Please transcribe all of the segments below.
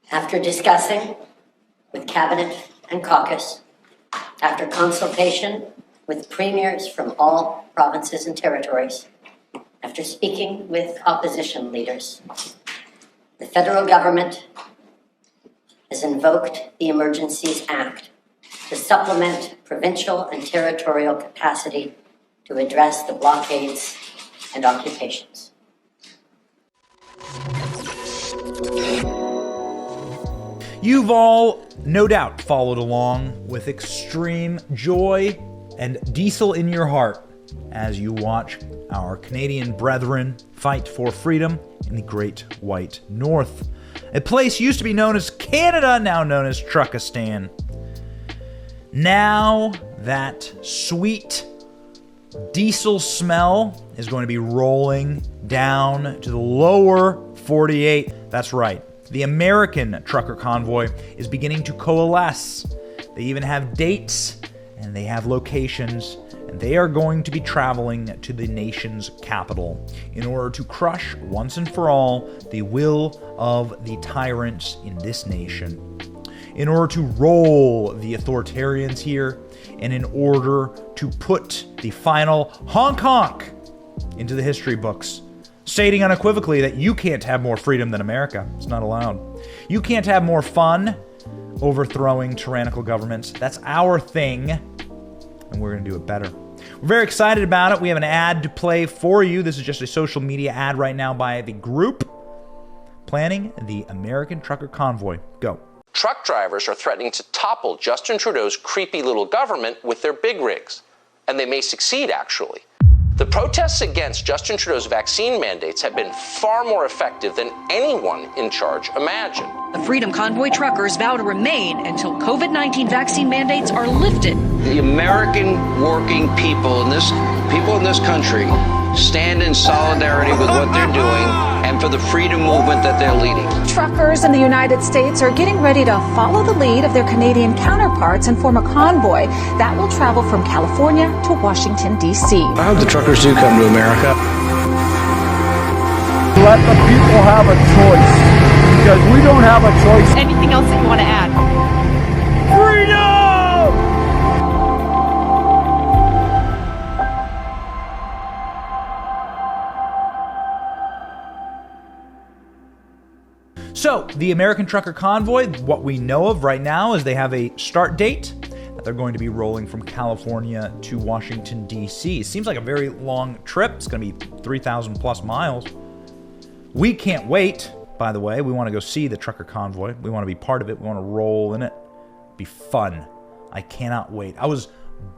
After discussing with Cabinet and caucus, after consultation with premiers from all provinces and territories, after speaking with opposition leaders, the federal government has invoked the Emergencies Act to supplement provincial and territorial capacity to address the blockades and occupations. You've all, no doubt, followed along with extreme joy and diesel in your heart as you watch our Canadian brethren fight for freedom in the Great White North. A place used to be known as Canada, now known as Truckistan. Now that sweet diesel smell is going to be rolling down to the lower 48. That's right. The American trucker convoy is beginning to coalesce. They even have dates and they have locations, and they are going to be traveling to the nation's capital in order to crush once and for all the will of the tyrants in this nation, in order to roll the authoritarians here, and in order to put the final honk honk into the history books, stating unequivocally that you can't have more freedom than America. It's not allowed. You can't have more fun overthrowing tyrannical governments. That's our thing, and we're going to do it better. We're very excited about it. We have an ad to play for you. This is just a social media ad right now by the group planning the American Trucker Convoy. Go. Truck drivers are threatening to topple Justin Trudeau's creepy little government with their big rigs. And they may succeed, actually. The protests against Justin Trudeau's vaccine mandates have been far more effective than anyone in charge imagined. The Freedom Convoy truckers vow to remain until COVID-19 vaccine mandates are lifted. The American working people in this country stand in solidarity with what they're doing and for the freedom movement that they're leading. Truckers in the United States are getting ready to follow the lead of their Canadian counterparts and form a convoy that will travel from California to Washington, D.C. I hope the truckers do come to America. Let the people have a choice, because we don't have a choice. Anything else that you want to add? Freedom! So, the American Trucker Convoy, what we know of right now is they have a start date that they're going to be rolling from California to Washington, D.C. Seems like a very long trip. It's going to be 3,000 plus miles. We can't wait, by the way. We want to go see the Trucker Convoy. We want to be part of it. We want to roll in it. Be fun. I cannot wait. I was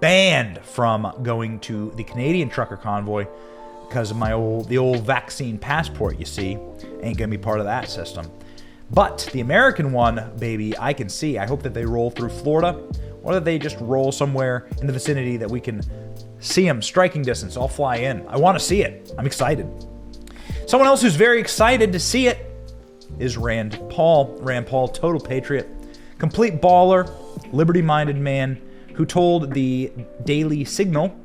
banned from going to the Canadian Trucker Convoy because of the old vaccine passport, you see. Ain't going to be part of that system. But the American one, baby, I can see. I hope that they roll through Florida, or that they just roll somewhere in the vicinity that we can see them striking distance. I'll fly in. I want to see it. I'm excited. Someone else who's very excited to see it is Rand Paul. Rand Paul, total patriot, complete baller, liberty-minded man who told the Daily Signal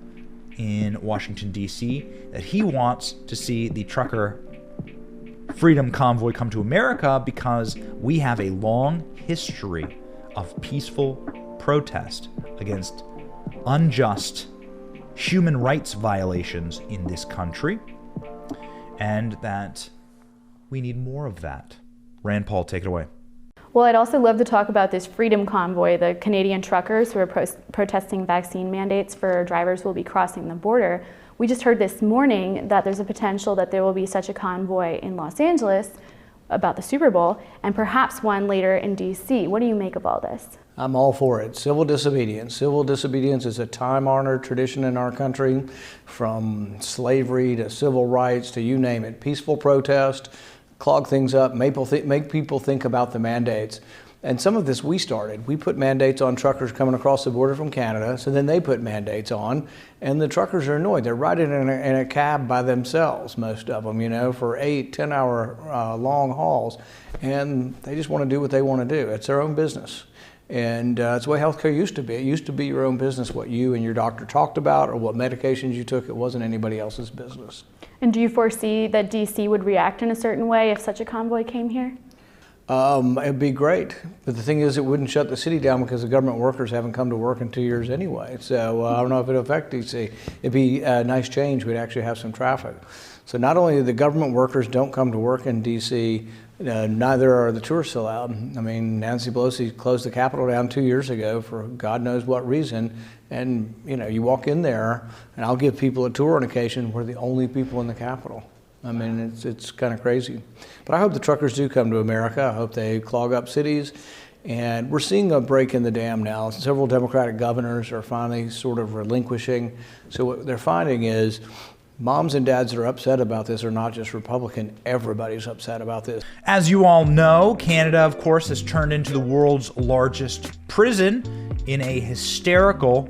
in Washington, D.C. that he wants to see the trucker Freedom Convoy come to America because we have a long history of peaceful protest against unjust human rights violations in this country, and that we need more of that. Rand Paul, take it away. Well, I'd also love to talk about this Freedom Convoy, the Canadian truckers who are protesting vaccine mandates for drivers who will be crossing the border. We just heard this morning that there's a potential that there will be such a convoy in Los Angeles about the Super Bowl, and perhaps one later in D.C. What do you make of all this? I'm all for it. Civil disobedience. Civil disobedience is a time-honored tradition in our country, from slavery to civil rights to you name it. Peaceful protest, clog things up, make people think about the mandates. And some of this we started. We put mandates on truckers coming across the border from Canada, so then they put mandates on, and the truckers are annoyed. They're riding in a cab by themselves, most of them, for 8-10 hour long hauls, and they just want to do what they want to do. It's their own business. And it's the way healthcare used to be. It used to be your own business, what you and your doctor talked about or what medications you took. It wasn't anybody else's business. And do you foresee that D.C. would react in a certain way if such a convoy came here? It'd be great, but the thing is, it wouldn't shut the city down because the government workers haven't come to work in 2 years anyway. So I don't know if it'll affect DC. It'd be a nice change. We'd actually have some traffic. So not only the government workers don't come to work in DC, neither are the tourists allowed. I mean, Nancy Pelosi closed the Capitol down 2 years ago for God knows what reason. And you walk in there, and I'll give people a tour on occasion. We're the only people in the Capitol. I mean, it's kind of crazy. But I hope the truckers do come to America. I hope they clog up cities. And we're seeing a break in the dam now. Several Democratic governors are finally sort of relinquishing. So what they're finding is moms and dads that are upset about this are not just Republican. Everybody's upset about this. As you all know, Canada, of course, has turned into the world's largest prison in a hysterical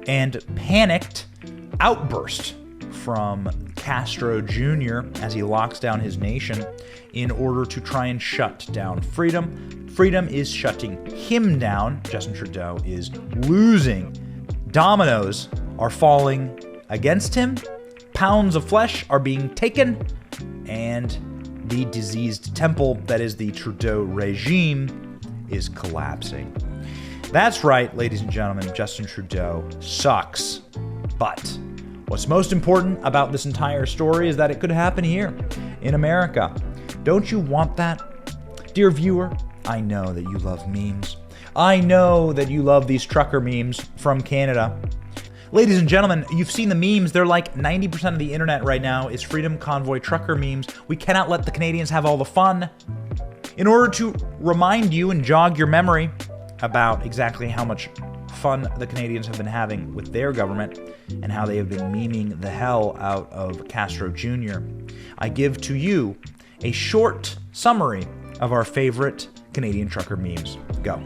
and panicked outburst from Castro Jr. as he locks down his nation in order to try and shut down freedom. Freedom is shutting him down. Justin Trudeau is losing. Dominoes are falling against him. Pounds of flesh are being taken. And the diseased temple that is the Trudeau regime is collapsing. That's right, ladies and gentlemen, Justin Trudeau sucks. But what's most important about this entire story is that it could happen here in America. Don't you want that? Dear viewer, I know that you love memes. I know that you love these trucker memes from Canada. Ladies and gentlemen, you've seen the memes. They're like 90% of the internet right now is Freedom Convoy trucker memes. We cannot let the Canadians have all the fun. In order to remind you and jog your memory about exactly how much fun the Canadians have been having with their government and how they have been memeing the hell out of Castro Jr., I give to you a short summary of our favorite Canadian trucker memes. Go.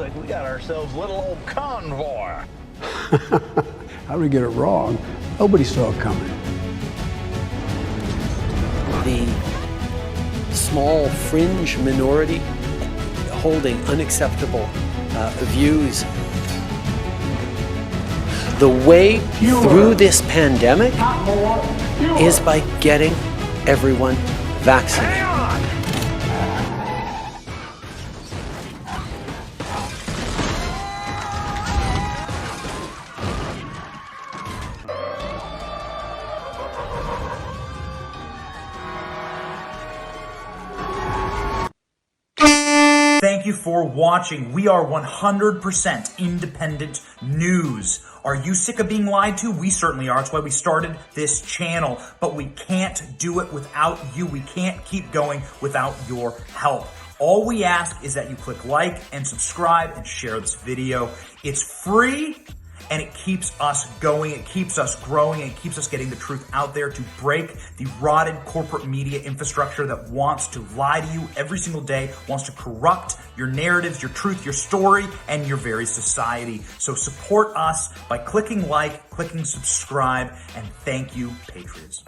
like we got ourselves little old Convoy. How did we get it wrong? Nobody saw it coming. The small fringe minority holding unacceptable views. The way through this pandemic is by getting everyone vaccinated. Thank Thank you for watching. We are 100% independent news. Are you sick of being lied to? We certainly are. That's why we started this channel. But we can't do it without you. We can't keep going without your help. All we ask is that you click like and subscribe and share this video. It's free and it keeps us going. It keeps us growing. It keeps us getting the truth out there to break the rotted corporate media infrastructure that wants to lie to you every single day, wants to corrupt your narratives, your truth, your story, and your very society. So support us by clicking like, clicking subscribe, and thank you, Patriots.